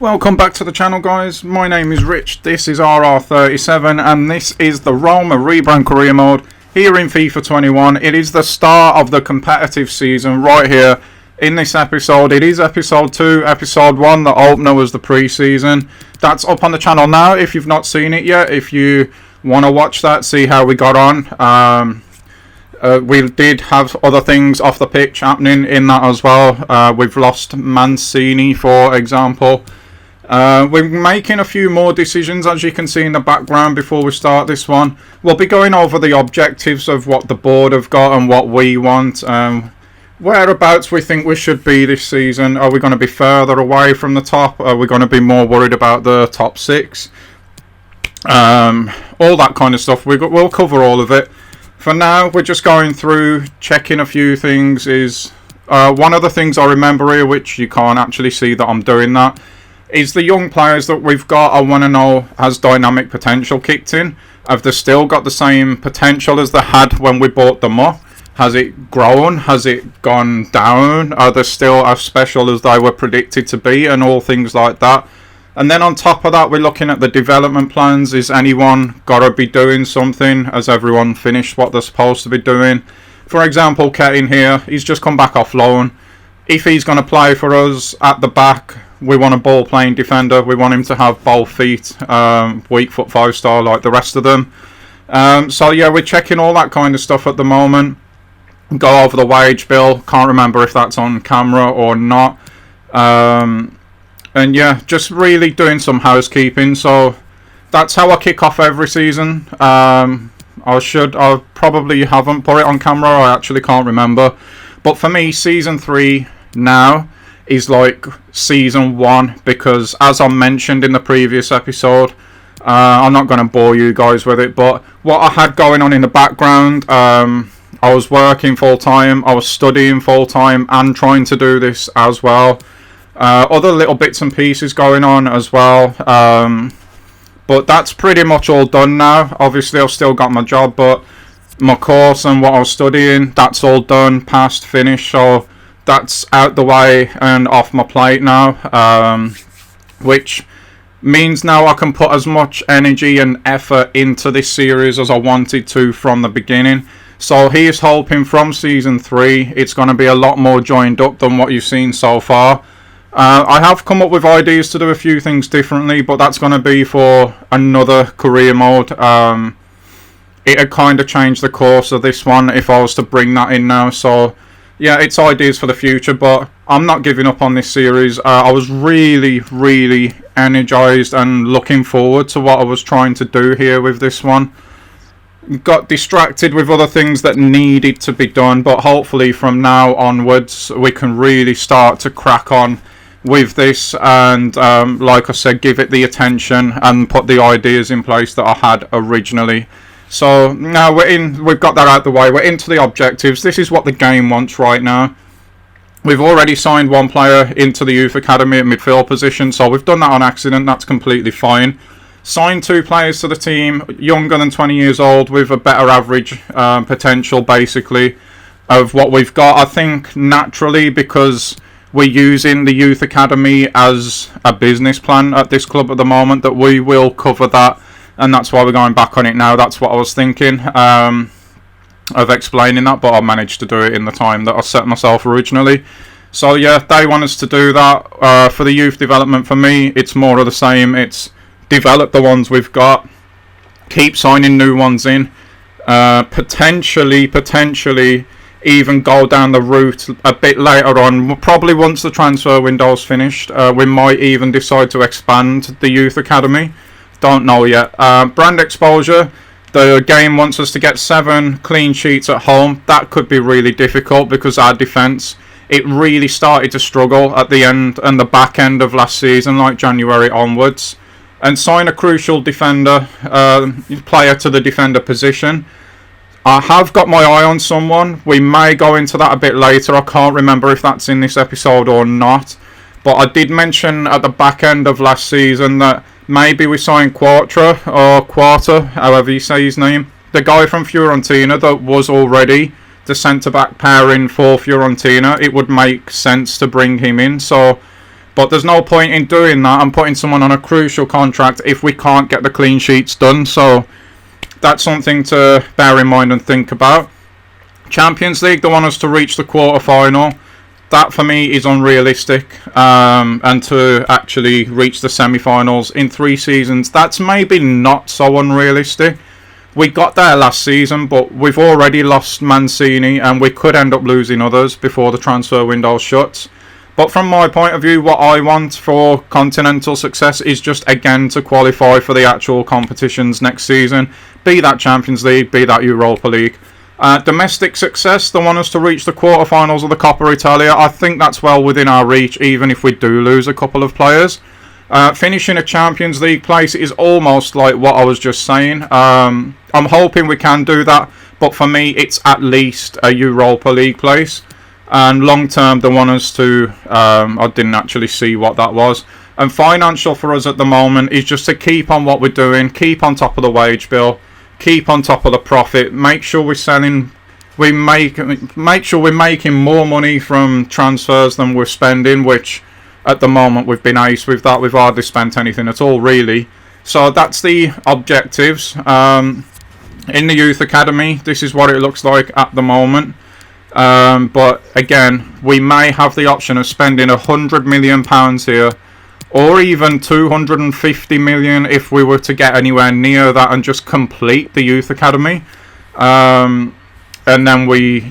Welcome back to the channel, guys. My name is Rich, this is RR37, and this is the Roma Rebrand career mode here in FIFA 21. It is the start of the competitive season right here in this episode. It is episode 2, episode 1, the opener was the pre-season. That's up on the channel now if you've not seen it yet. If you want to watch that, see how we got on. We did have other things off the pitch happening in that as well. We've lost Mancini, for example. We're making a few more decisions, as you can see in the background, before we start this one. We'll be going over the objectives of what the board have got and what we want. Whereabouts we think we should be this season. Are we going to be further away from the top? Are we going to be more worried about the top 6? All that kind of stuff. We'll cover all of it. For now, we're just going through, checking a few things. One of the things I remember here, which you can't actually see that I'm doing that, is the young players that we've got. I want to know, has dynamic potential kicked in? Have they still got the same potential as they had when we bought them up? Has it grown? Has it gone down? Are they still as special as they were predicted to be? And all things like that. And then on top of that, we're looking at the development plans. Is anyone got to be doing something? Has everyone finished what they're supposed to be doing? For example, Ketin here, he's just come back off loan. If he's going to play for us at the back, we want a ball-playing defender. We want him to have both feet, weak foot 5-star like the rest of them. So yeah, we're checking all that kind of stuff at the moment. Go over the wage bill. Can't remember if that's on camera or not. And yeah, just really doing some housekeeping. So that's how I kick off every season. I probably haven't put it on camera. I actually can't remember. But for me, season 3 now is like season 1, because as I mentioned in the previous episode, I'm not going to bore you guys with it, but what I had going on in the background, I was working full-time, I was studying full-time and trying to do this as well. Other little bits and pieces going on as well, but that's pretty much all done now. Obviously I've still got my job, but my course and what I was studying, that's all done, past, finished, so that's out the way and off my plate now, which means now I can put as much energy and effort into this series as I wanted to from the beginning. So here's hoping from season 3 it's going to be a lot more joined up than what you've seen so far. I have come up with ideas to do a few things differently, but that's going to be for another career mode. It'd kind of change the course of this one if I was to bring that in now. So yeah, it's ideas for the future, but I'm not giving up on this series. I was really energized and looking forward to what I was trying to do here with this one. Got distracted with other things that needed to be done, but hopefully from now onwards we can really start to crack on with this and like I said, give it the attention and put the ideas in place that I had originally. So now we've got that out the way. We're into the objectives. This is what the game wants right now. We've already signed one player into the youth academy at midfield position, so we've done that on accident. That's completely fine. Signed 2 players to the team, younger than 20 years old, with a better average potential, basically, of what we've got. I think naturally, because we're using the youth academy as a business plan at this club at the moment, that we will cover that. And that's why we're going back on it now. That's what I was thinking of explaining that, but I managed to do it in the time that I set myself originally. So yeah, they want us to do that. For the youth development, for me, it's more of the same. It's develop the ones we've got, keep signing new ones in, potentially even go down the route a bit later on. Probably once the transfer window's finished, we might even decide to expand the youth academy. Don't know yet. Brand exposure, the game wants us to get 7 clean sheets at home. That could be really difficult because our defence, it really started to struggle at the end and the back end of last season, like January onwards. And sign a crucial defender, player to the defender position. I have got my eye on someone. We may go into that a bit later. I can't remember if that's in this episode or not. But I did mention at the back end of last season that maybe we sign Quarter, however you say his name. The guy from Fiorentina that was already the centre-back pairing for Fiorentina. It would make sense to bring him in. So But there's no point in doing that and putting someone on a crucial contract if we can't get the clean sheets done. So that's something to bear in mind and think about. Champions League, they want us to reach the quarter-final. That for me is unrealistic. And to actually reach the semi-finals in 3 seasons, that's maybe not so unrealistic. We got there last season, but we've already lost Mancini and we could end up losing others before the transfer window shuts. But from my point of view, what I want for continental success is just, again, to qualify for the actual competitions next season. Be that Champions League, be that Europa League. Domestic success, they want us to reach the quarterfinals of the Coppa Italia. I think that's well within our reach, even if we do lose a couple of players. Finishing a Champions League place is almost like what I was just saying. I'm hoping we can do that, but for me, it's at least a Europa League place. And long term, they want us to, I didn't actually see what that was. And financial for us at the moment is just to keep on what we're doing, keep on top of the wage bill, keep on top of the profit, make sure we're selling, make sure we're making more money from transfers than we're spending, which at the moment we've been ace with that. We've hardly spent anything at all, really. So that's the objectives. In the youth academy, this is what it looks like at the moment. But again, we may have the option of spending £100 million here, or even 250 million if we were to get anywhere near that and just complete the youth academy. And then we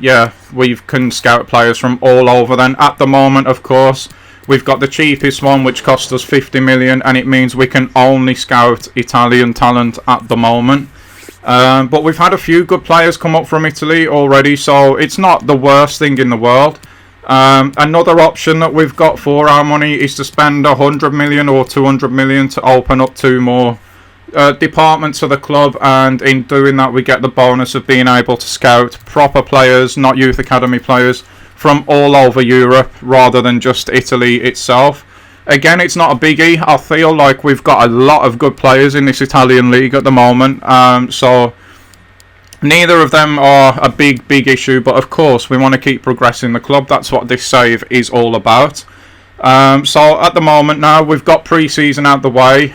can scout players from all over. Then at the moment, of course, we've got the cheapest one, which cost us 50 million, and it means we can only scout Italian talent at the moment. But we've had a few good players come up from Italy already, so it's not the worst thing in the world. Another option that we've got for our money is to spend 100 million or 200 million to open up 2 more departments of the club, and in doing that we get the bonus of being able to scout proper players, not youth academy players, from all over Europe rather than just Italy itself. Again, it's not a biggie. I feel like we've got a lot of good players in this Italian league at the moment, so neither of them are a big issue, but of course we want to keep progressing the club. That's what this save is all about. So at the moment now, we've got pre-season out the way.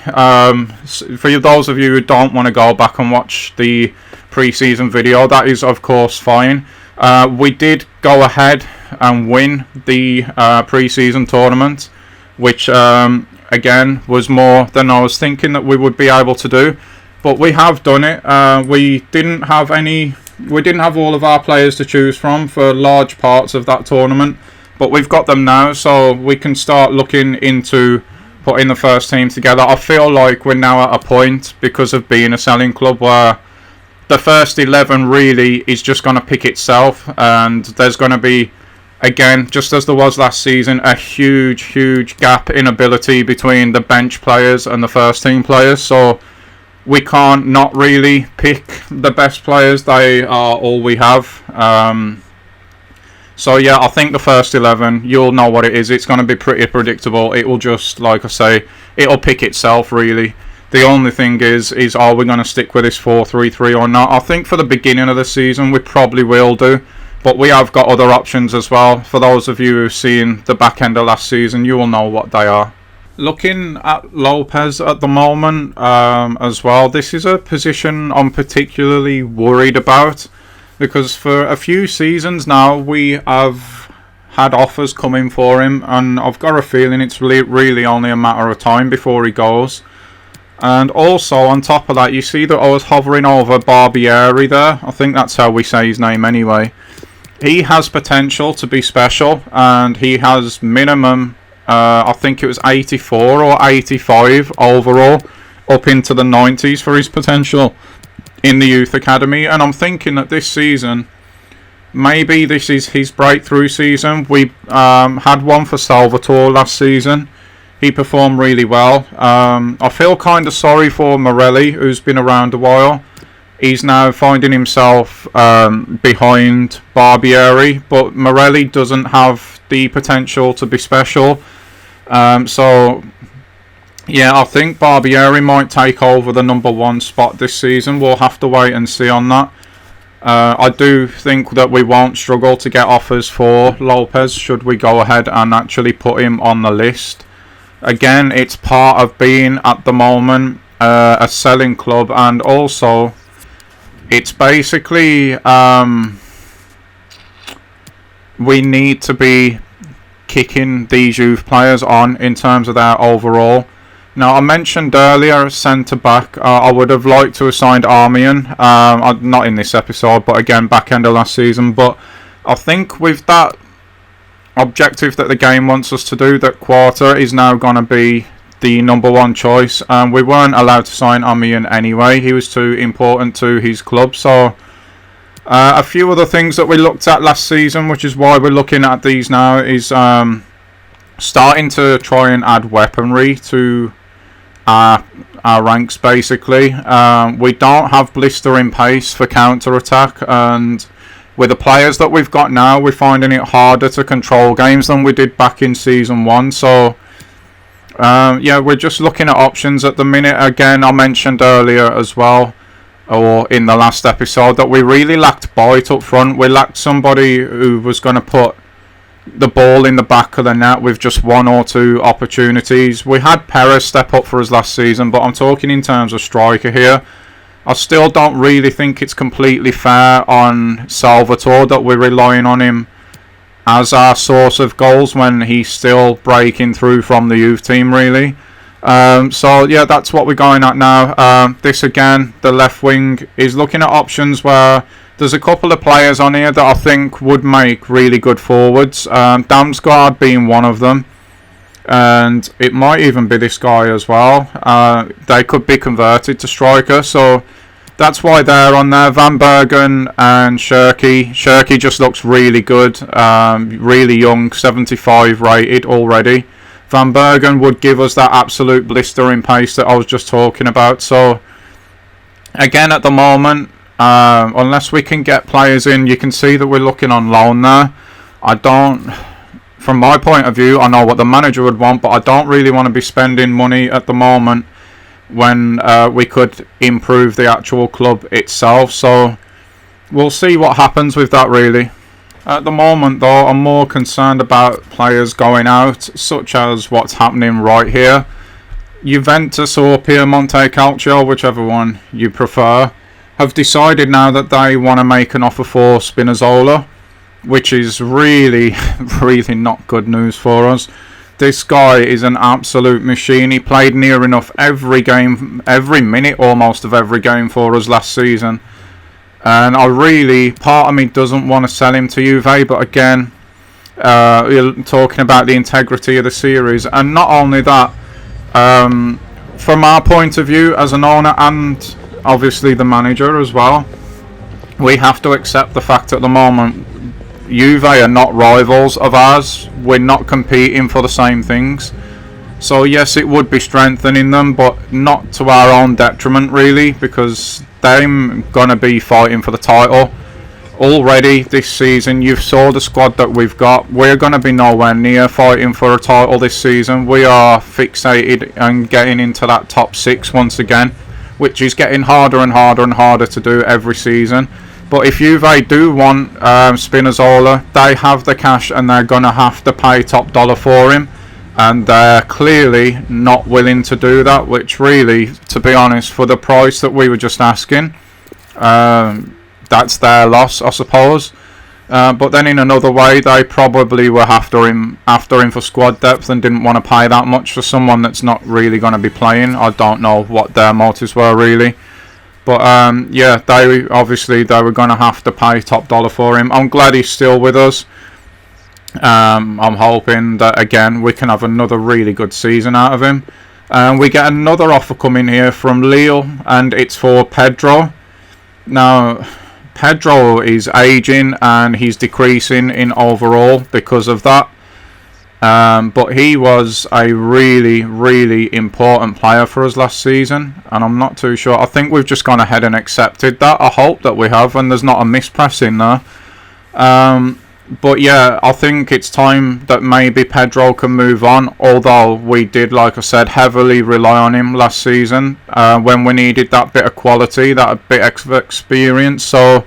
For those of you who don't want to go back and watch the pre-season video, that is of course fine. We did go ahead and win the pre-season tournament, which again was more than I was thinking that we would be able to do. But we have done it. We didn't have all of our players to choose from for large parts of that tournament, but we've got them now, so we can start looking into putting the first team together. I feel like we're now at a point, because of being a selling club, where the first 11 really is just going to pick itself, and there's going to be, again, just as there was last season, a huge gap in ability between the bench players and the first team players. So we can't not really pick the best players. They are all we have. So yeah, I think the first 11, you'll know what it is. It's going to be pretty predictable. It will just, like I say, it'll pick itself really. The only thing is are we going to stick with this 4-3-3 or not? I think for the beginning of the season we probably will do, but we have got other options as well. For those of you who've seen the back end of last season, you will know what they are. Looking at Lopez at the moment as well, this is a position I'm particularly worried about, because for a few seasons now we have had offers coming for him, and I've got a feeling it's really only a matter of time before he goes. And also on top of that, you see that I was hovering over Barbieri there. I think that's how we say his name anyway. He has potential to be special, and he has minimum, I think it was 84 or 85 overall, up into the 90s for his potential in the youth academy. And I'm thinking that this season, maybe this is his breakthrough season. We had one for Salvatore last season. He performed really well. I feel kind of sorry for Morelli, who's been around a while. He's now finding himself behind Barbieri, but Morelli doesn't have the potential to be special. So yeah, I think Barbieri might take over the number 1 spot this season. We'll have to wait and see on that. I do think that we won't struggle to get offers for Lopez should we go ahead and actually put him on the list. again, it's part of being at the moment a selling club, and also it's basically we need to be kicking these youth players on in terms of their overall. Now, I mentioned earlier centre back. I would have liked to have signed Armian, not in this episode, but again back end of last season. But I think with that objective that the game wants us to do, that Quarter is now going to be the number one choice. We weren't allowed to sign Armian anyway. He was too important to his club. So a few other things that we looked at last season, which is why we're looking at these now, is starting to try and add weaponry to our ranks, basically. We don't have blistering pace for counter-attack, and with the players that we've got now, we're finding it harder to control games than we did back in Season 1. So, yeah, we're just looking at options at the minute. Again, I mentioned earlier as well, or in the last episode, that we really lacked bite up front. We lacked somebody who was going to put the ball in the back of the net with just one or two opportunities. We had Perez step up for us last season, but I'm talking in terms of striker here. I still don't really think it's completely fair on Salvatore that we're relying on him as our source of goals when he's still breaking through from the youth team, really. So yeah, that's what we're going at now. This again, the left wing, is looking at options where there's a couple of players on here that I think would make really good forwards. Damsgaard being one of them. And it might even be this guy as well. They could be converted to striker. So that's why they're on there. Van Bergen and Shirky. Shirky just looks really good. Really young, 75 rated already. Van Bergen would give us that absolute blistering pace that I was just talking about. So again, at the moment, unless we can get players in, you can see that we're looking on loan there. From my point of view, I know what the manager would want, but I don't really want to be spending money at the moment when we could improve the actual club itself. So we'll see what happens with that, really. At the moment, though, I'm more concerned about players going out, such as what's happening right here. Juventus or Piemonte Calcio, whichever one you prefer, have decided now that they want to make an offer for Spinazzola, which is really, really not good news for us. This guy is an absolute machine. He played near enough every game, every minute almost of every game for us last season. And part of me doesn't want to sell him to Juve, but again, you're talking about the integrity of the series. And not only that, from our point of view as an owner and obviously the manager as well, we have to accept the fact at the moment Juve are not rivals of ours. We're not competing for the same things. So yes, it would be strengthening them, but not to our own detriment, really, because they're going to be fighting for the title. Already this season, you've saw the squad that we've got. We're going to be nowhere near fighting for a title this season. We are fixated and getting into that top 6 once again, which is getting harder and harder and harder to do every season. But if Juve do want Spinazzola, they have the cash and they're going to have to pay top dollar for him. And they're clearly not willing to do that, which really, to be honest, for the price that we were just asking, that's their loss, I suppose. But then in another way, they probably were after him for squad depth and didn't want to pay that much for someone that's not really going to be playing. I don't know what their motives were, really. But yeah, they were going to have to pay top dollar for him. I'm glad he's still with us. I'm hoping that again we can have another really good season out of him. We get another offer coming here from Lille, and it's for Pedro. Now, Pedro is aging and he's decreasing in overall because of that. But he was a really, really important player for us last season, and I'm not too sure. I think we've just gone ahead and accepted that. I hope that we have, and there's not a mispress in there. But yeah, I think it's time that maybe Pedro can move on, although we did, like I said, heavily rely on him last season when we needed that bit of quality, that bit of experience. So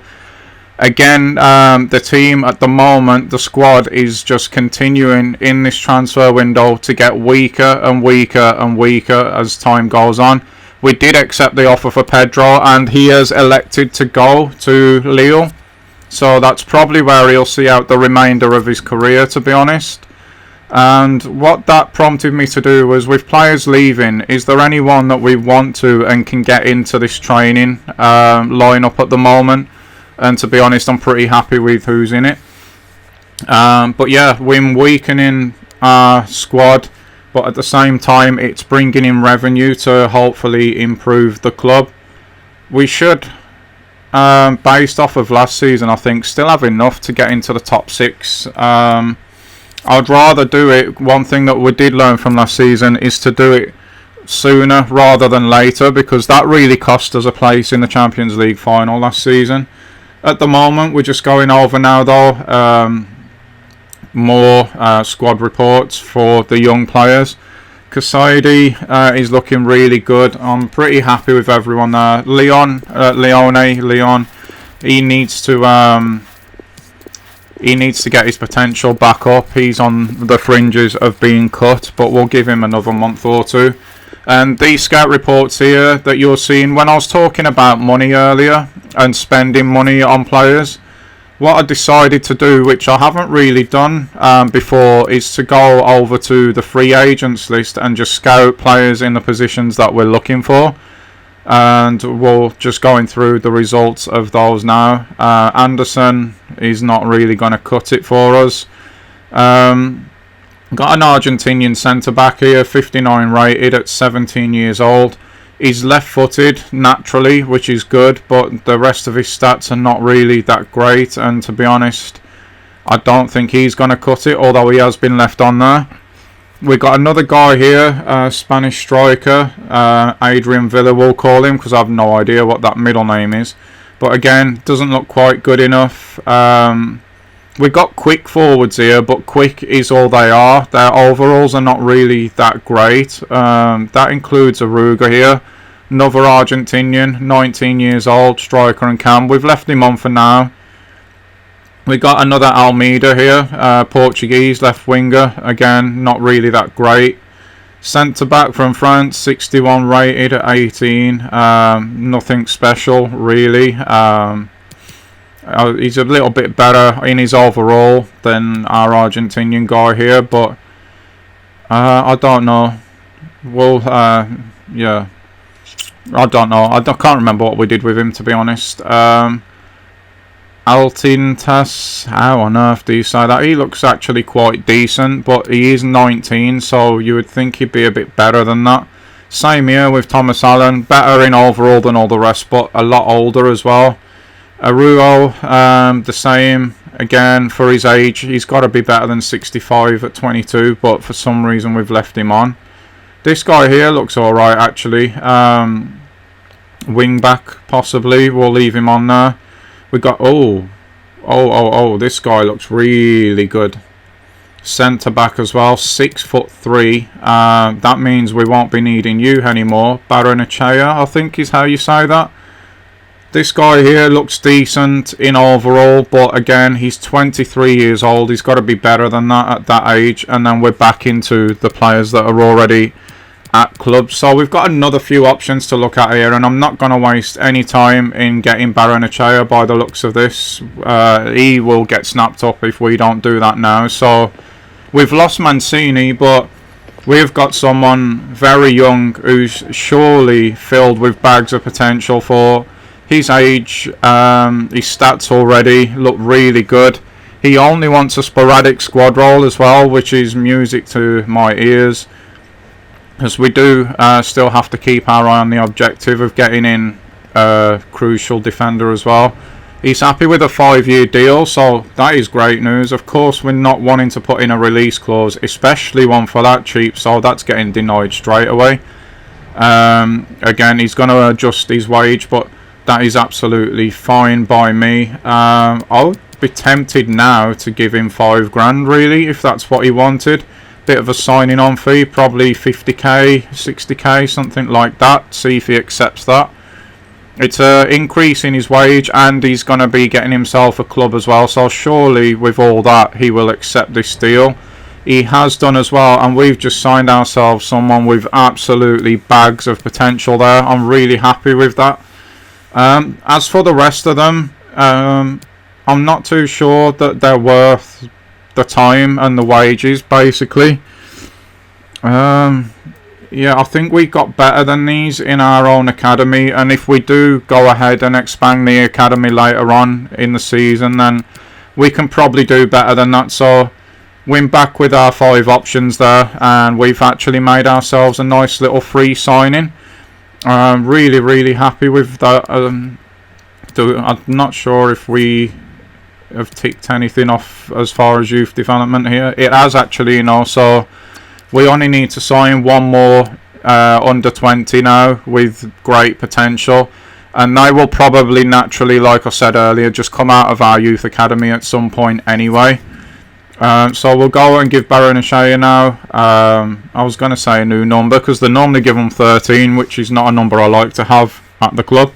Again, the team at the moment, the squad is just continuing in this transfer window to get weaker and weaker and weaker as time goes on. We did accept the offer for Pedro, and he has elected to go to Lille. So that's probably where he'll see out the remainder of his career, to be honest. And what that prompted me to do was, with players leaving, is there anyone that we want to and can get into this training lineup at the moment? And to be honest, I'm pretty happy with who's in it. But yeah, we're weakening our squad, but at the same time, it's bringing in revenue to hopefully improve the club. We should, based off of last season, I think, still have enough to get into the top 6. I'd rather do it. One thing that we did learn from last season is to do it sooner rather than later, because that really cost us a place in the Champions League final last season. At the moment, we're just going over now, though, more squad reports for the young players. Casaidi is looking really good. I'm pretty happy with everyone there. Leon, he needs to get his potential back up. He's on the fringes of being cut, but we'll give him another month or two. And these scout reports here that you're seeing, when I was talking about money earlier and spending money on players, what I decided to do, which I haven't really done before, is to go over to the free agents list and just scout players in the positions that we're looking for. And we're just going through the results of those now. Anderson is not really going to cut it for us. Got an Argentinian centre-back here, 59 rated at 17 years old. He's left-footed naturally, which is good, but the rest of his stats are not really that great. And to be honest, I don't think he's going to cut it, although he has been left on there. We got another guy here, Spanish striker, Adrian Villa we'll call him, because I have no idea what that middle name is. But again, doesn't look quite good enough. We've got quick forwards here, but quick is all they are. Their overalls are not really that great. That includes Aruga here. Another Argentinian, 19 years old, striker and cam. We've left him on for now. We got another Almeida here, Portuguese left winger. Again, not really that great. Centre back from France, 61 rated at 18. Nothing special really. He's a little bit better in his overall than our Argentinian guy here, but I don't know. Well, yeah, I don't know. I can't remember what we did with him, to be honest. Altintas, how on earth do you say that? He looks actually quite decent, but he is 19, so you would think he'd be a bit better than that. Same here with Thomas Allen, better in overall than all the rest, but a lot older as well. Aruo, the same. Again, for his age, he's got to be better than 65 at 22, but for some reason we've left him on. This guy here looks alright, actually. Wing back, possibly. We'll leave him on there. We got, this guy looks really good. Centre back as well, 6'3". That means we won't be needing you anymore. Baranachea, I think is how you say that. This guy here looks decent in overall, but again, he's 23 years old. He's got to be better than that at that age. And then we're back into the players that are already at clubs. So we've got another few options to look at here, and I'm not going to waste any time in getting Baranachea by the looks of this. He will get snapped up if we don't do that now. So we've lost Mancini, but we've got someone very young who's surely filled with bags of potential for his age. His stats already look really good. He only wants a sporadic squad role as well, which is music to my ears, as we do still have to keep our eye on the objective of getting in a crucial defender as well. He's happy with a 5-year deal, so that is great news. Of course, we're not wanting to put in a release clause, especially one for that cheap, so that's getting denied straight away. Again, he's going to adjust his wage, but that is absolutely fine by me. I would be tempted now to give him $5,000, really, if that's what he wanted. Bit of a signing on fee, probably 50k, 60k, something like that. See if he accepts that. It's an increase in his wage, and he's going to be getting himself a club as well. So surely with all that, he will accept this deal. He has done as well, and we've just signed ourselves someone with absolutely bags of potential there. I'm really happy with that. As for the rest of them, I'm not too sure that they're worth the time and the wages, basically. Yeah, I think we got better than these in our own academy, and if we do go ahead and expand the academy later on in the season, then we can probably do better than that. So we're back with our 5 options there, and we've actually made ourselves a nice little free signing. I'm really happy with that. I'm not sure if we have ticked anything off as far as youth development here. It has actually, so we only need to sign one more under 20 now with great potential, and they will probably naturally, like I said earlier, just come out of our youth academy at some point anyway. So we'll go and give Baron a share now. I was going to say a new number because they normally give them 13, which is not a number I like to have at the club.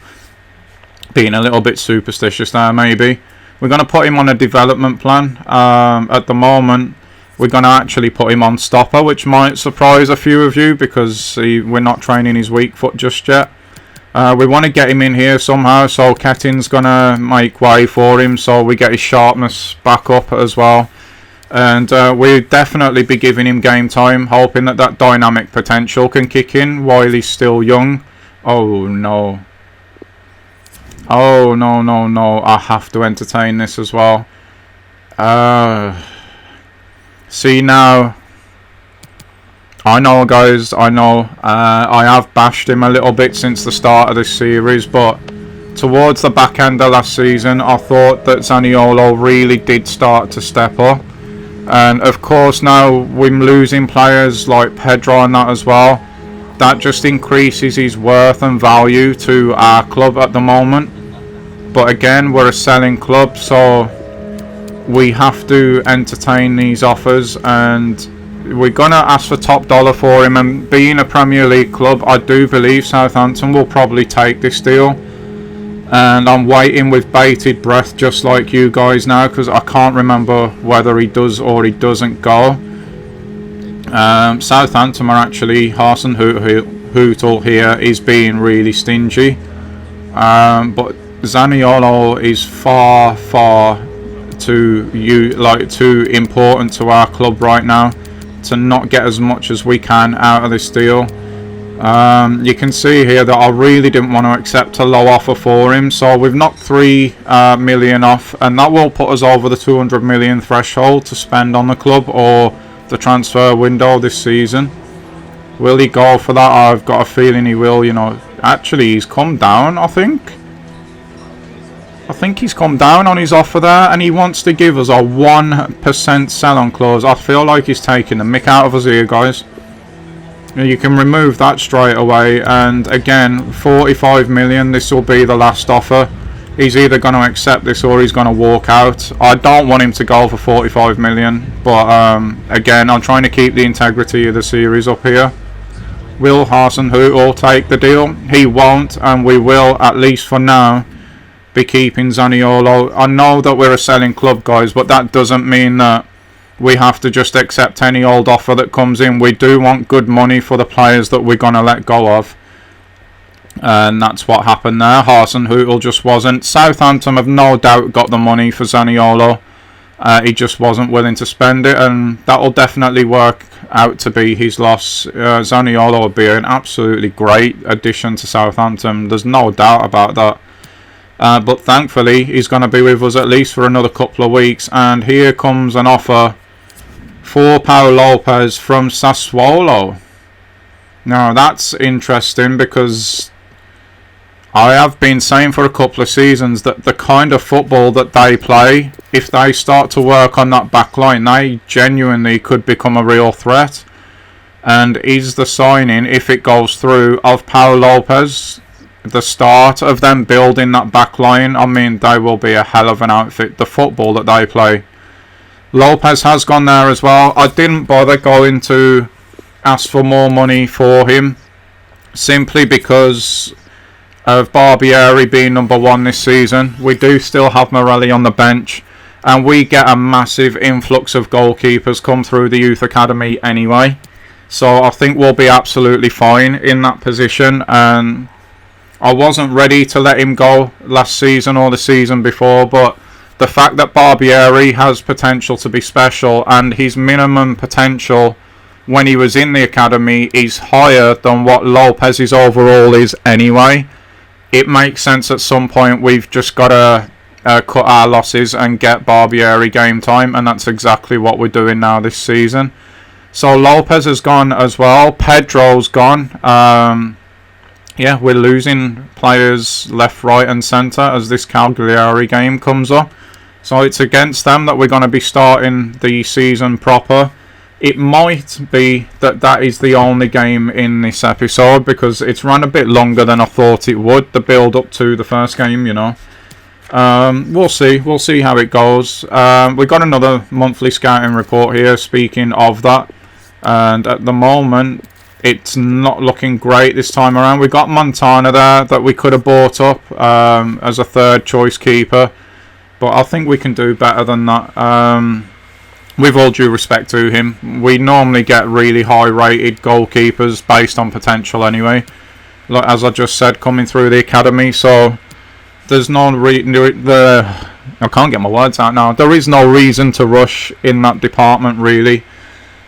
Being a little bit superstitious there, maybe. We're going to put him on a development plan. At the moment, we're going to actually put him on stopper, which might surprise a few of you because we're not training his weak foot just yet. We want to get him in here somehow, so Ketin's going to make way for him so we get his sharpness back up as well. And we'll definitely be giving him game time, hoping that dynamic potential can kick in while he's still young. Oh no. Oh no. I have to entertain this as well. See now. I know, guys, I know. I have bashed him a little bit since the start of this series, but towards the back end of last season, I thought that Zaniolo really did start to step up. And of course now we're losing players like Pedro and that as well. That just increases his worth and value to our club at the moment. But again, we're a selling club, so we have to entertain these offers, and we're going to ask for top dollar for him. And being a Premier League club, I do believe Southampton will probably take this deal. And I'm waiting with bated breath just like you guys now, because I can't remember whether he does or he doesn't go. Southampton are actually, Hasenhüttl here is being really stingy. But Zaniolo is far too important to our club right now to not get as much as we can out of this deal. You can see here that I really didn't want to accept a low offer for him, so we've knocked 3 million off, and that will put us over the 200 million threshold to spend on the club or the transfer window this season. Will he go for that? I've got a feeling he will. Actually he's come down. I think he's come down on his offer there, and he wants to give us a 1% sell-on clause. I feel like he's taking the mick out of us here, guys. You can remove that straight away, and again, 45 million, this will be the last offer. He's either going to accept this or he's going to walk out. I don't want him to go for 45 million, but again, I'm trying to keep the integrity of the series up here. Will Hasenhüttl take the deal? He won't, and we will, at least for now, be keeping Zaniolo. I know that we're a selling club, guys, but that doesn't mean that we have to just accept any old offer that comes in. We do want good money for the players that we're going to let go of. And that's what happened there. Hasenhüttl just wasn't. Southampton have no doubt got the money for Zaniolo. He just wasn't willing to spend it, and that will definitely work out to be his loss. Zaniolo will be an absolutely great addition to Southampton. There's no doubt about that. But thankfully, he's going to be with us at least for another couple of weeks. And here comes an offer for Pau Lopez from Sassuolo. Now that's interesting, because I have been saying for a couple of seasons that the kind of football that they play, if they start to work on that back line, they genuinely could become a real threat. And is the signing, if it goes through, of Pau Lopez the start of them building that back line? I mean, they will be a hell of an outfit, the football that they play. Lopez has gone there as well. I didn't bother going to ask for more money for him, simply because of Barbieri being number 1 this season. We do still have Morelli on the bench, and we get a massive influx of goalkeepers come through the youth academy anyway. So I think we'll be absolutely fine in that position, and I wasn't ready to let him go last season or the season before, but the fact that Barbieri has potential to be special, and his minimum potential when he was in the academy is higher than what Lopez's overall is anyway, it makes sense at some point we've just got to cut our losses and get Barbieri game time, and that's exactly what we're doing now this season. So Lopez has gone as well. Pedro's gone. Yeah, we're losing players left, right and centre as this Cagliari game comes up. So it's against them that we're going to be starting the season proper. It might be that that is the only game in this episode, because it's run a bit longer than I thought it would, the build up to the first game, you know. We'll see how it goes. We've got another monthly scouting report here, speaking of that, and at the moment it's not looking great this time around. We got Montana there that we could have bought up as a third choice keeper, but I think we can do better than that. With all due respect to him, we normally get really high rated goalkeepers based on potential anyway, like as I just said, coming through the academy. So there's no I can't get my words out now. There is no reason to rush in that department really.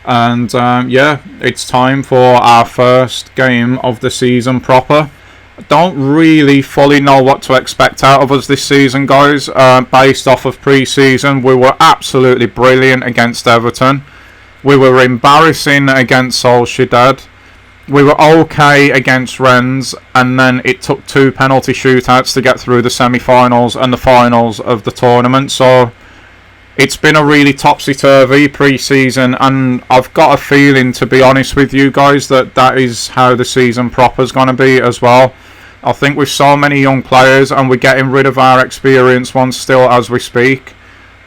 And yeah, it's time for our first game of the season proper. I don't really fully know what to expect out of us this season, guys. Based off of pre-season, we were absolutely brilliant against Everton. We were embarrassing against Sociedad. We were okay against Rennes, and then it took 2 penalty shootouts to get through the semi-finals and the finals of the tournament. So it's been a really topsy-turvy pre-season, and I've got a feeling, to be honest with you guys, that that is how the season proper is going to be as well. I think with so many young players, and we're getting rid of our experienced ones still as we speak,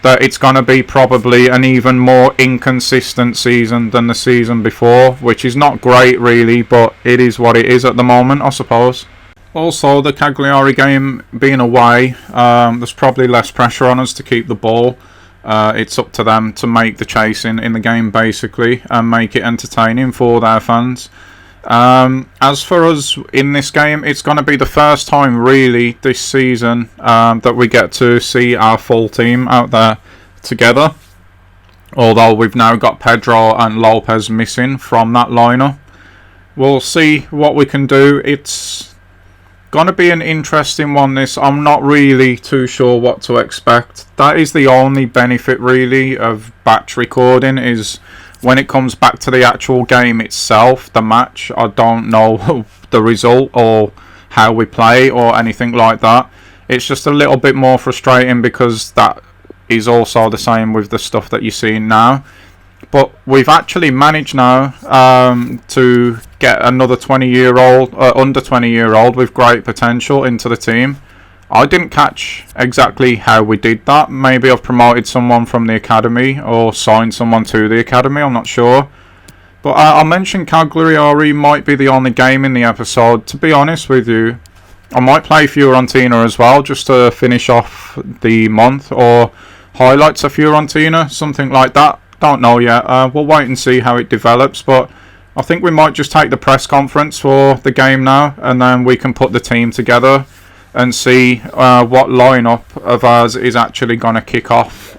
that it's going to be probably an even more inconsistent season than the season before, which is not great really, but it is what it is at the moment, I suppose. Also, the Cagliari game being away, there's probably less pressure on us to keep the ball. It's up to them to make the chasing in the game basically, and make it entertaining for their fans. As for us in this game, it's going to be the first time really this season that we get to see our full team out there together, although we've now got Pedro and Lopez missing from that lineup. We'll see what we can do. It's going to be an interesting one, this. I'm not really too sure what to expect. That is the only benefit really of batch recording, is when it comes back to the actual game itself, the match, I don't know the result or how we play or anything like that. It's just a little bit more frustrating, because that is also the same with the stuff that you're seeing now. But we've actually managed now to get another 20-year-old, under 20-year-old with great potential into the team. I didn't catch exactly how we did that. Maybe I've promoted someone from the academy or signed someone to the academy, I'm not sure. But I mentioned Cagliari might be the only game in the episode. To be honest with you, I might play Fiorentina as well, just to finish off the month, or highlights of Fiorentina, something like that. Don't know yet. We'll wait and see how it develops, but I think we might just take the press conference for the game now, and then we can put the team together and see what lineup of ours is actually going to kick off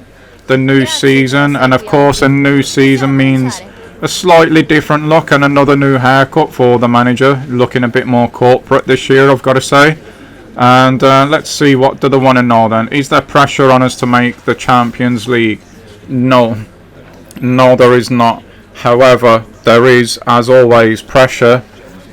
the new season. And of course, a new season means a slightly different look and another new haircut for the manager, looking a bit more corporate this year, I've got to say. And let's see, what do they want to know then? Is there pressure on us to make the Champions League? No, there is not. However, there is, as always, pressure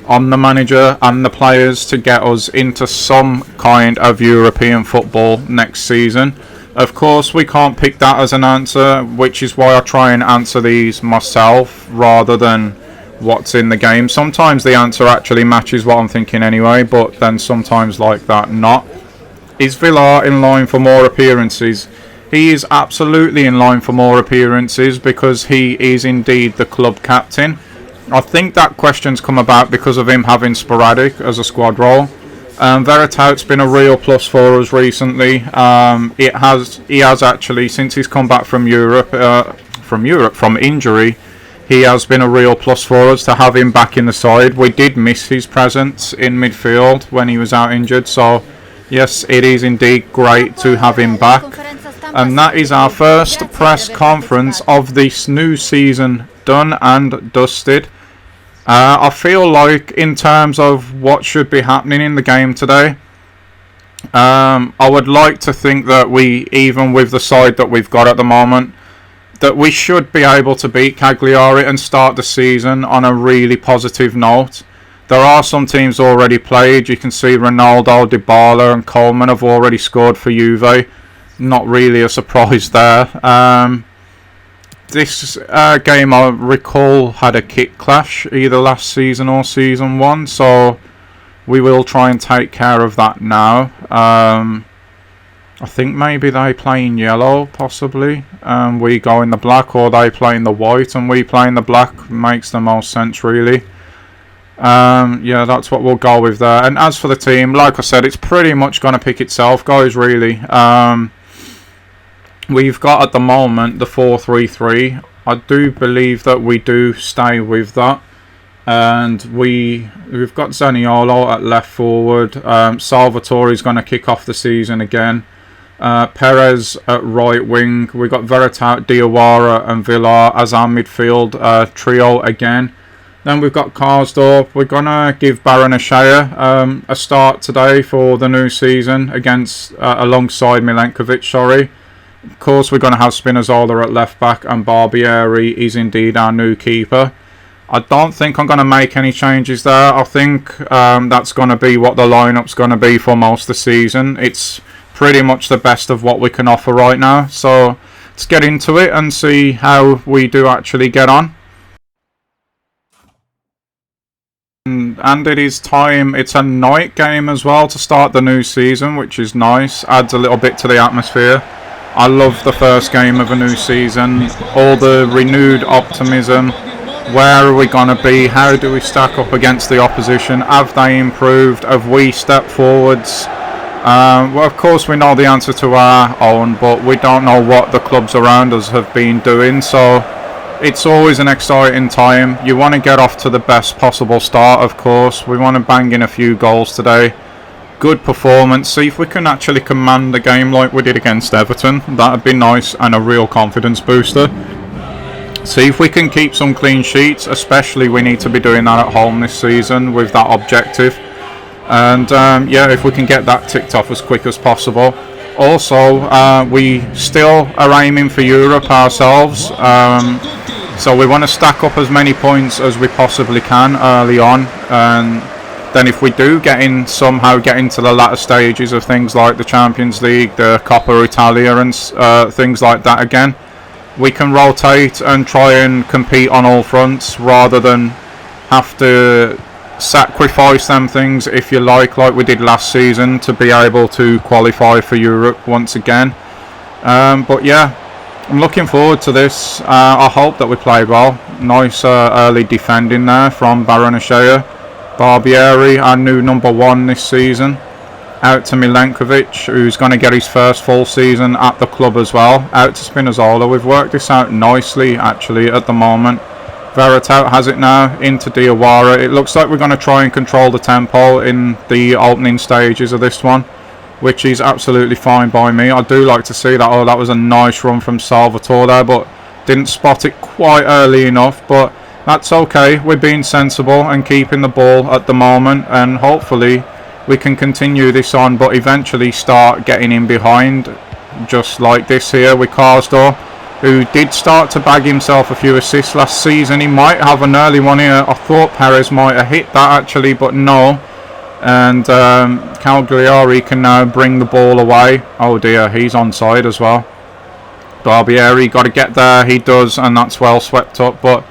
on the manager and the players to get us into some kind of European football next season. Of course, we can't pick that as an answer, which is why I try and answer these myself rather than what's in the game. Sometimes the answer actually matches what I'm thinking anyway, but then sometimes like that not. Is Villa in line for more appearances? He is absolutely in line for more appearances, because he is indeed the club captain. I think that question's come about because of him having sporadic as a squad role. Veritaut's been a real plus for us recently. He has actually, since he's come back from from injury, he has been a real plus for us to have him back in the side. We did miss his presence in midfield when he was out injured, so yes, it is indeed great to have him back. And that is our first press conference of this new season done and dusted. I feel like in terms of what should be happening in the game today, I would like to think that we, even with the side that we've got at the moment, that we should be able to beat Cagliari and start the season on a really positive note. There are some teams already played. You can see Ronaldo, Dybala and Coleman have already scored for Juve. Not really a surprise there. This game, I recall, had a kick clash either last season or season 1, so we will try and take care of that now. I think maybe they play in yellow, possibly. We go in the black, or they play in the white and we play in the black. Makes the most sense, really. Yeah, that's what we'll go with there. And as for the team, like I said, it's pretty much going to pick itself, guys, really. We've got at the moment the 4-3-3. I do believe that we do stay with that. And we've got Zaniolo at left forward. Salvatore is going to kick off the season again. Perez at right wing. We've got Veritat, Diawara and Villa as our midfield trio again. Then we've got Karsdorp. We're going to give Baranashaya a start today for the new season against alongside Milenkovic, sorry. Of course, we're going to have Spinazzola at left back, and Barbieri is indeed our new keeper. I don't think I'm going to make any changes there. I think that's going to be what the lineup's going to be for most of the season. It's pretty much the best of what we can offer right now. So let's get into it and see how we do actually get on. And it is time. It's a night game as well to start the new season, which is nice. Adds a little bit to the atmosphere. I love the first game of a new season. All the renewed optimism. Where are we going to be? How do we stack up against the opposition? Have they improved? Have we stepped forwards? Well, of course, we know the answer to our own, but we don't know what the clubs around us have been doing. So it's always an exciting time. You want to get off to the best possible start, of course. We want to bang in a few goals today. Good performance. See if we can actually command the game like we did against Everton. That would be nice and a real confidence booster. See if we can keep some clean sheets. Especially we need to be doing that at home this season with that objective. And yeah, if we can get that ticked off as quick as possible. Also, we still are aiming for Europe ourselves. So we want to stack up as many points as we possibly can early on. And then if we do somehow get into the latter stages of things like the Champions League, the Coppa Italia and things like that again, we can rotate and try and compete on all fronts rather than have to sacrifice them things, if you like we did last season, to be able to qualify for Europe once again. But yeah, I'm looking forward to this. I hope that we play well. Nice early defending there from Baranashaya. Barbieri, our new number 1 this season. Out to Milenkovic, who's going to get his first full season at the club as well. Out to Spinazzola. We've worked this out nicely, actually, at the moment. Veritat has it now, into Diawara. It looks like we're going to try and control the tempo in the opening stages of this one, which is absolutely fine by me. I do like to see that. Oh, that was a nice run from Salvatore there, but didn't spot it quite early enough. But that's okay. We're being sensible and keeping the ball at the moment, and hopefully we can continue this on, but eventually start getting in behind, just like this here with Karsdorp, who did start to bag himself a few assists last season. He might have an early one here. I thought Perez might have hit that actually, but no. And Cagliari can now bring the ball away. Oh dear, he's onside as well. Barbieri got to get there. He does, and that's well swept up. But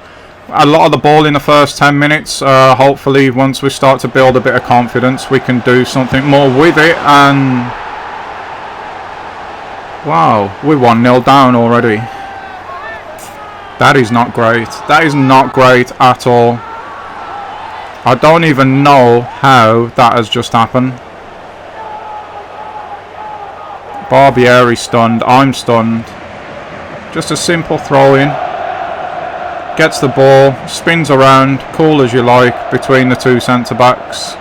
a lot of the ball in the first 10 minutes. Hopefully, once we start to build a bit of confidence, we can do something more with it. And wow, we're 1-0 down already. That is not great. That is not great at all. I don't even know how that has just happened. Barbieri's stunned. I'm stunned. Just a simple throw in. Gets the ball, spins around, cool as you like, between the two centre-backs.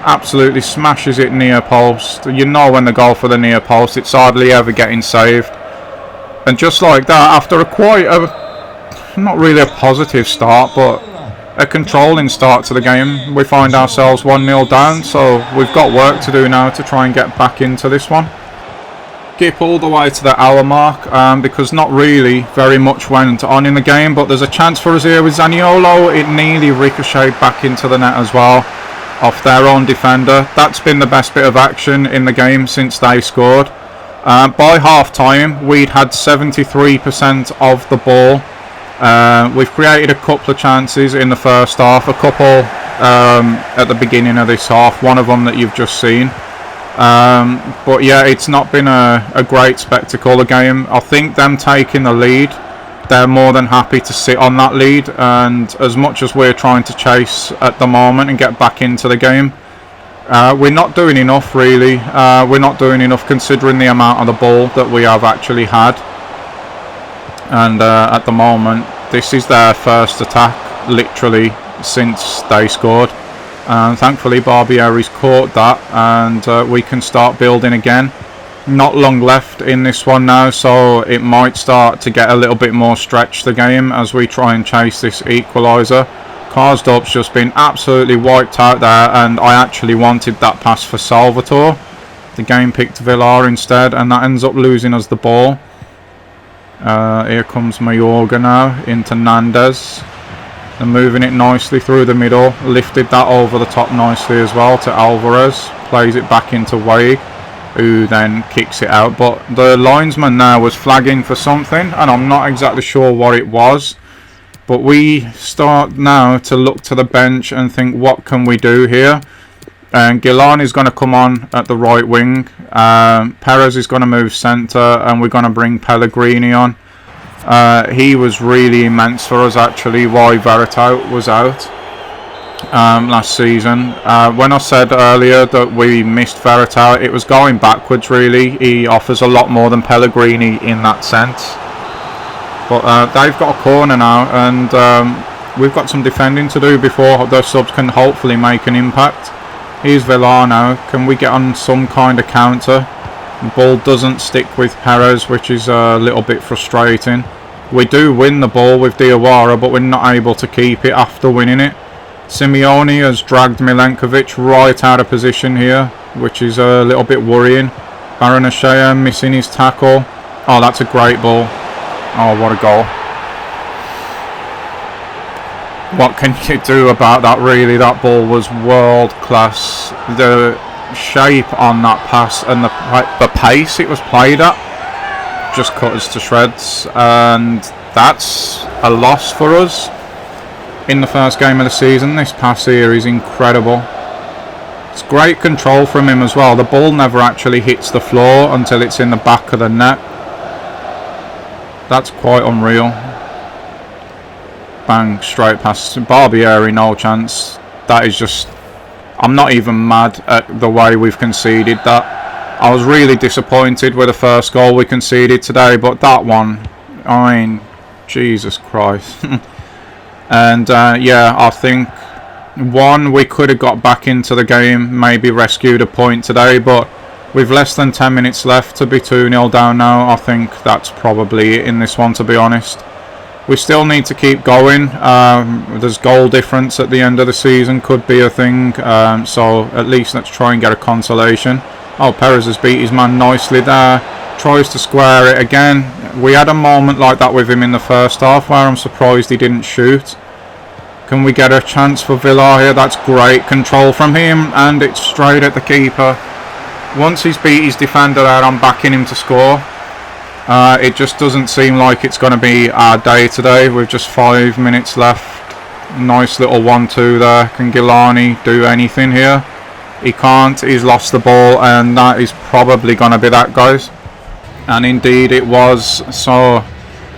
Absolutely smashes it near post. You know when they go for the near post, it's hardly ever getting saved. And just like that, after not really a positive start, but a controlling start to the game, we find ourselves 1-0 down. So we've got work to do now to try and get back into this one. Skip all the way to the hour mark because not really very much went on in the game, but there's a chance for us here with Zaniolo. It nearly ricocheted back into the net as well off their own defender. That's been the best bit of action in the game since they scored. By half time we'd had 73% of the ball. We've created a couple of chances in the first half, a couple at the beginning of this half, one of them that you've just seen. But yeah, it's not been a great spectacle, the game. I think them taking the lead, they're more than happy to sit on that lead, and as much as we're trying to chase at the moment and get back into the game, we're not doing enough really. We're not doing enough considering the amount of the ball that we have actually had, and at the moment this is their first attack literally since they scored. Thankfully Barbieri's caught that, and we can start building again. Not long left in this one now, so it might start to get a little bit more stretched, the game, as we try and chase this equaliser. Karsdorp's just been absolutely wiped out there, and I actually wanted that pass for Salvatore. The game picked Villar instead, and that ends up losing us the ball. Here comes Mayorga now into Nandez. They're moving it nicely through the middle. Lifted that over the top nicely as well to Alvarez. Plays it back into Weig, who then kicks it out. But the linesman now was flagging for something, and I'm not exactly sure what it was. But we start now to look to the bench and think, what can we do here? And Gilani's going to come on at the right wing. Perez is going to move centre, and we're going to bring Pellegrini on. He was really immense for us actually while Veretout was out last season. When I said earlier that we missed Veretout, it was going backwards really. He offers a lot more than Pellegrini in that sense. But they've got a corner now, and we've got some defending to do before the subs can hopefully make an impact. Here's Villar now. Can we get on some kind of counter? The ball doesn't stick with Perez, which is a little bit frustrating. We do win the ball with Diawara, but we're not able to keep it after winning it. Simeone has dragged Milenkovic right out of position here, which is a little bit worrying. Baranashea missing his tackle. Oh, that's a great ball. Oh, what a goal. What can you do about that really? That ball was world class. The shape on that pass and the pace it was played at just cut us to shreds, and that's a loss for us in the first game of the season. This pass here is incredible. It's great control from him as well. The ball never actually hits the floor until it's in the back of the net. That's quite unreal. Bang, straight past Barbieri, no chance. That is just, I'm not even mad at the way we've conceded that. I was really disappointed with the first goal we conceded today, but that one, I mean, Jesus Christ. And yeah, I think we could have got back into the game, maybe rescued a point today, but with less than 10 minutes left to be 2-0 down now, I think that's probably it in this one, to be honest. We still need to keep going. There's goal difference at the end of the season, could be a thing, so at least let's try and get a consolation. Oh, Perez has beat his man nicely there. Tries to square it again. We had a moment like that with him in the first half where I'm surprised he didn't shoot. Can we get a chance for Villar here? That's great control from him, and it's straight at the keeper. Once he's beat his defender there, I'm backing him to score. It just doesn't seem like it's going to be our day today with just 5 minutes left. Nice little 1-2 there. Can Gilani do anything here? He can't. He's lost the ball, and that is probably going to be that, guys. And indeed it was. So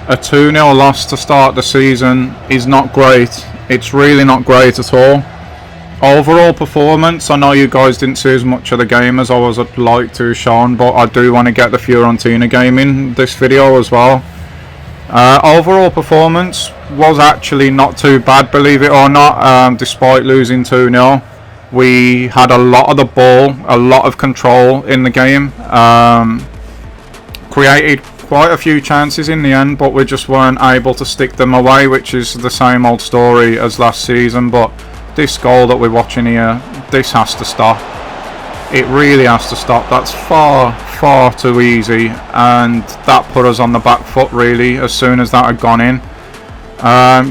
a 2-0 loss to start the season is not great. It's really not great at all. Overall performance, I know you guys didn't see as much of the game as I would like to, Sean, but I do want to get the Fiorentina game in this video as well. Overall performance was actually not too bad, believe it or not, despite losing 2-0. We had a lot of the ball, a lot of control in the game, created quite a few chances in the end, but we just weren't able to stick them away, which is the same old story as last season. But this goal that we're watching here, this has to stop. It really has to stop. That's far too easy, and that put us on the back foot really as soon as that had gone in.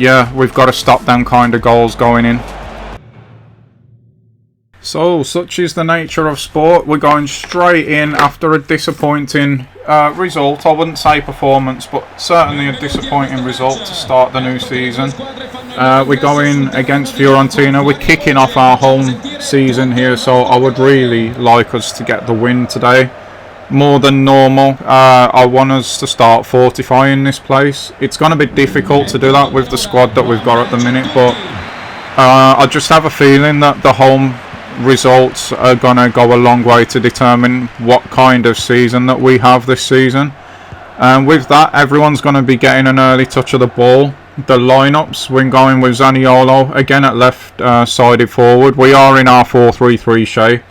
Yeah, we've got to stop them kind of goals going in. So, such is the nature of sport. We're going straight in after a disappointing result. I wouldn't say performance, but certainly a disappointing result to start the new season. We're going against Fiorentina. We're kicking off our home season here, so I would really like us to get the win today. More than normal. I want us to start fortifying this place. It's going to be difficult to do that with the squad that we've got at the minute, but I just have a feeling that the home results are going to go a long way to determine what kind of season that we have this season. And with that, everyone's going to be getting an early touch of the ball. The lineups, we're going with Zaniolo again at left-sided forward. We are in our 4-3-3 shape.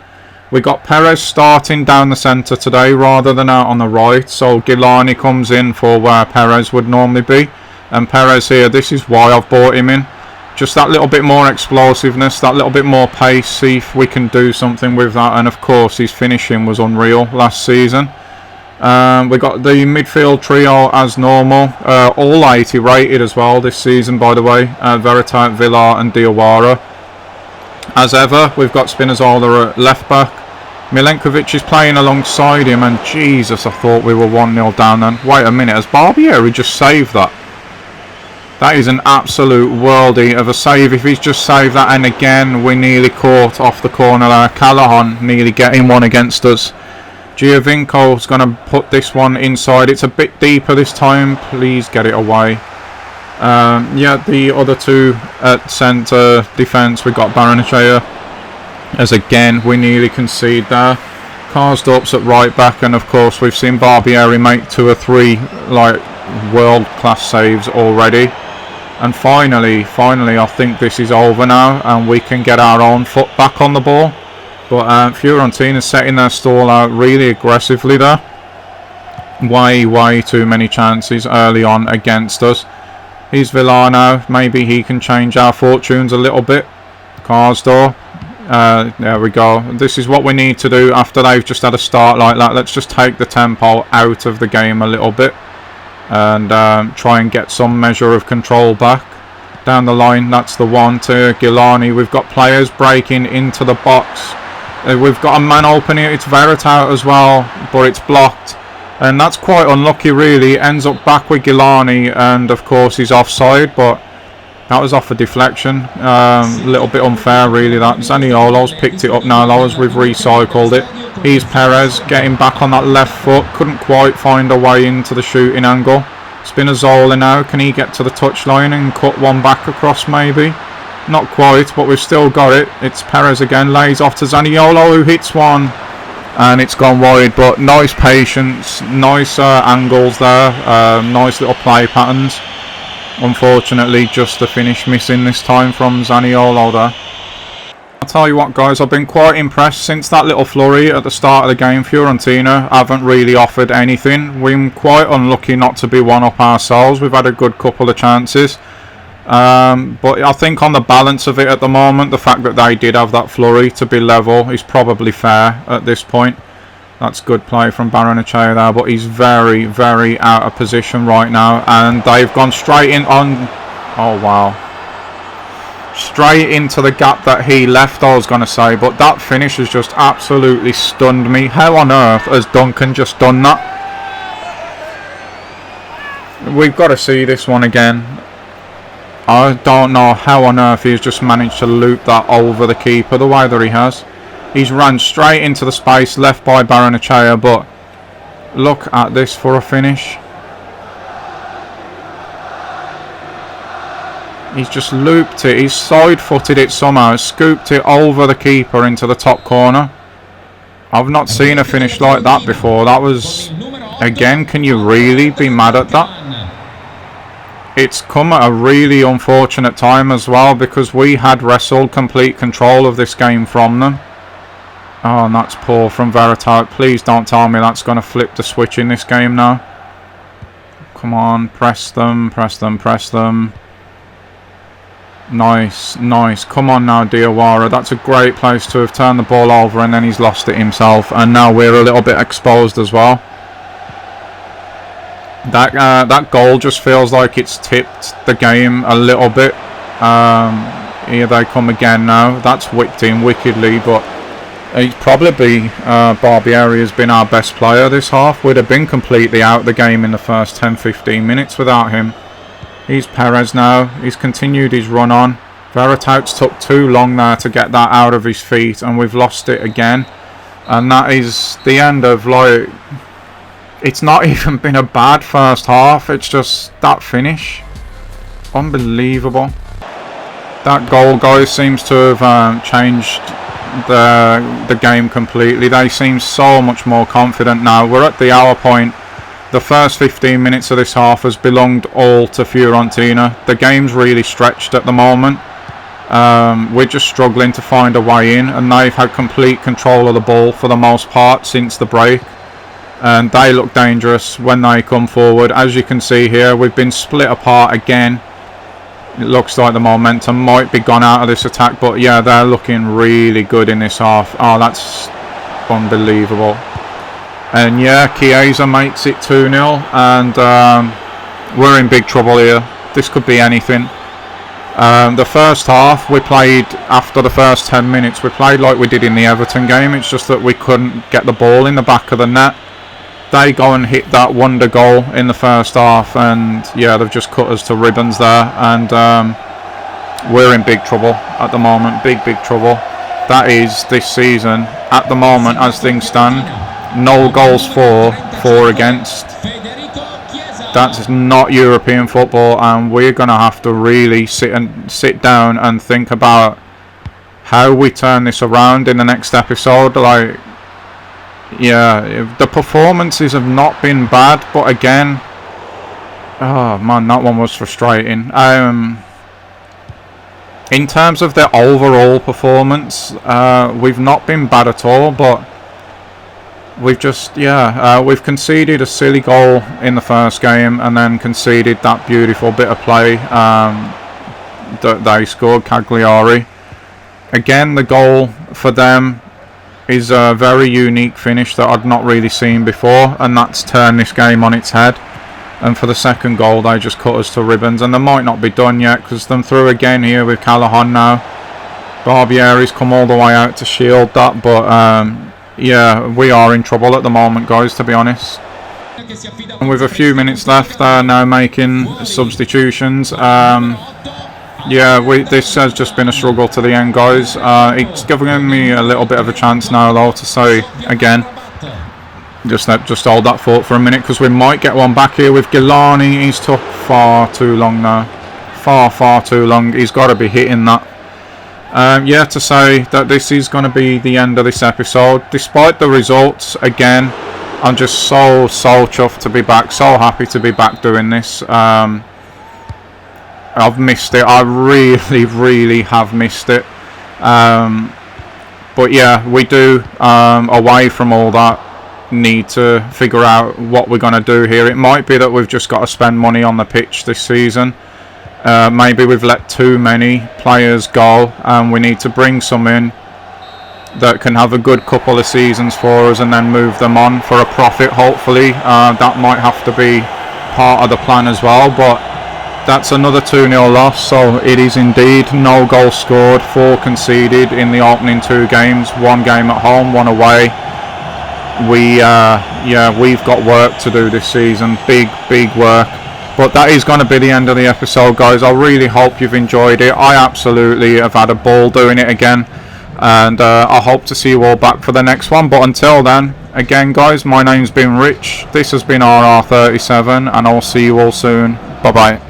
We got Perez starting down the centre today rather than out on the right, so Gilani comes in for where Perez would normally be. And Perez here, this is why I've brought him in. Just that little bit more explosiveness, that little bit more pace, see if we can do something with that. And of course his finishing was unreal last season. We got the midfield trio as normal, all 80 rated as well this season by the way, Veretout, Villa and Diawara. As ever, we've got Spinazzola at left back. Milenkovic is playing alongside him, and Jesus, I thought we were 1-0 down then. Wait a minute, has Barbieri just saved that? That is an absolute worldie of a save if he's just saved that, and again we nearly caught off the corner there. Callahan nearly getting one against us. Giovinco's going to put this one inside. It's a bit deeper this time. Please get it away. Yeah, the other two at centre defence, we got Baranachea. As again, we nearly concede there. Karsdorp's at right back, and of course we've seen Barbieri make 2 or 3 like world-class saves already. And finally, I think this is over now, and we can get our own foot back on the ball. But Fiorentina's setting their stall out really aggressively there. Way too many chances early on against us. Here's Villa now. Maybe he can change our fortunes a little bit. Karsdorp. There we go. This is what we need to do after they've just had a start like that. Let's just take the tempo out of the game a little bit. And try and get some measure of control back. Down the line, that's the one to Gilani. We've got players breaking into the box. We've got a man open here. It's Veretout as well, but it's blocked. And that's quite unlucky really. Ends up back with Gilani, and of course he's offside, but that was off a deflection. A little bit unfair really that. Zaniolo's picked it up now though as we've recycled it. Here's Perez getting back on that left foot. Couldn't quite find a way into the shooting angle. Spinazzola now. Can he get to the touchline and cut one back across maybe? Not quite, but we've still got it. It's Perez again. Lays off to Zaniolo who hits one. And it's gone wide, but nice patience. Nice angles there. Nice little play patterns. Unfortunately, just the finish missing this time from Zaniolo there. I'll tell you what guys, I've been quite impressed since that little flurry at the start of the game. Fiorentina haven't really offered anything. We're quite unlucky not to be one up ourselves. We've had a good couple of chances. But I think on the balance of it at the moment, the fact that they did have that flurry to be level is probably fair at this point. That's good play from Baranachea there, but he's very out of position right now. And they've gone straight in on... Oh, wow. Straight into the gap that he left, I was going to say. But that finish has just absolutely stunned me. How on earth has Duncan just done that? We've got to see this one again. I don't know how on earth he's just managed to loop that over the keeper the way that he has. He's run straight into the space left by Baranachea, but look at this for a finish. He's just looped it. He's side-footed it somehow. Scooped it over the keeper into the top corner. I've not seen a finish like that before. That was... Again, can you really be mad at that? It's come at a really unfortunate time as well, because we had wrestled complete control of this game from them. Oh, and that's poor from Veritat. Please don't tell me that's going to flip the switch in this game now. Come on, press them, press them, press them. Nice, nice. Come on now, Diawara. That's a great place to have turned the ball over, and then he's lost it himself. And now we're a little bit exposed as well. That goal just feels like it's tipped the game a little bit. Here they come again now. That's whipped in wickedly, but he's probably Barbieri has been our best player this half. We'd have been completely out of the game in the first 10-15 minutes without him. He's Perez now. He's continued his run on. Veritat's took too long there to get that out of his feet, and we've lost it again. And that is the end of, like... It's not even been a bad first half. It's just that finish. Unbelievable. That goal, guys, seems to have changed the game completely. They seem so much more confident now. We're at the hour point. The first 15 minutes of this half has belonged all to Fiorentina. The game's really stretched at the moment. We're just struggling to find a way in, and they've had complete control of the ball for the most part since the break. And they look dangerous when they come forward. As you can see here, we've been split apart again. It looks like the momentum might be gone out of this attack, but yeah, they're looking really good in this half. Oh, that's unbelievable. And yeah, Chiesa makes it 2-0, and we're in big trouble here. This could be anything. The first half, we played, after the first 10 minutes, we played like we did in the Everton game. It's just that we couldn't get the ball in the back of the net. They go and hit that wonder goal in the first half, and yeah, they've just cut us to ribbons there. And we're in big trouble at the moment, big trouble. That is this season, at the moment, as things stand. No goals for, 4 against. That's not European football, and we're going to have to really sit down and think about how we turn this around in the next episode. Like, yeah, the performances have not been bad, but again, oh man, that one was frustrating. In terms of the overall performance, we've not been bad at all, but we've just, we've conceded a silly goal in the first game, and then conceded that beautiful bit of play that they scored, Cagliari. Again, the goal for them is a very unique finish that I'd not really seen before, and that's turned this game on its head. And for the second goal, they just cut us to ribbons, and they might not be done yet, because them through again here with Callahan now. Barbieri's come all the way out to shield that, but yeah, we are in trouble at the moment, guys, to be honest. And with a few minutes left, they're now making substitutions. Yeah, this has just been a struggle to the end, guys. It's giving me a little bit of a chance now, though, to say again, just hold that thought for a minute, because we might get one back here with Gilani. He's took far too long now. Far too long. He's got to be hitting that. Yeah, to say that this is going to be the end of this episode. Despite the results, again, I'm just so chuffed to be back. So happy to be back doing this. I've missed it. I really have missed it. But yeah, we do, away from all that, need to figure out what we're going to do here. It might be that we've just got to spend money on the pitch this season. Maybe we've let too many players go, and we need to bring some in that can have a good couple of seasons for us and then move them on for a profit, hopefully. That might have to be part of the plan as well, but that's another 2-0 loss. So it is indeed no goals scored, 4 conceded in the opening 2 games, 1 game at home, 1 away. We've got work to do this season, big work. But that is going to be the end of the episode, guys. I really hope you've enjoyed it. I absolutely have had a ball doing it again, and I hope to see you all back for the next one. But until then, again, guys, my name's been Rich. This has been RR37, and I'll see you all soon. Bye bye.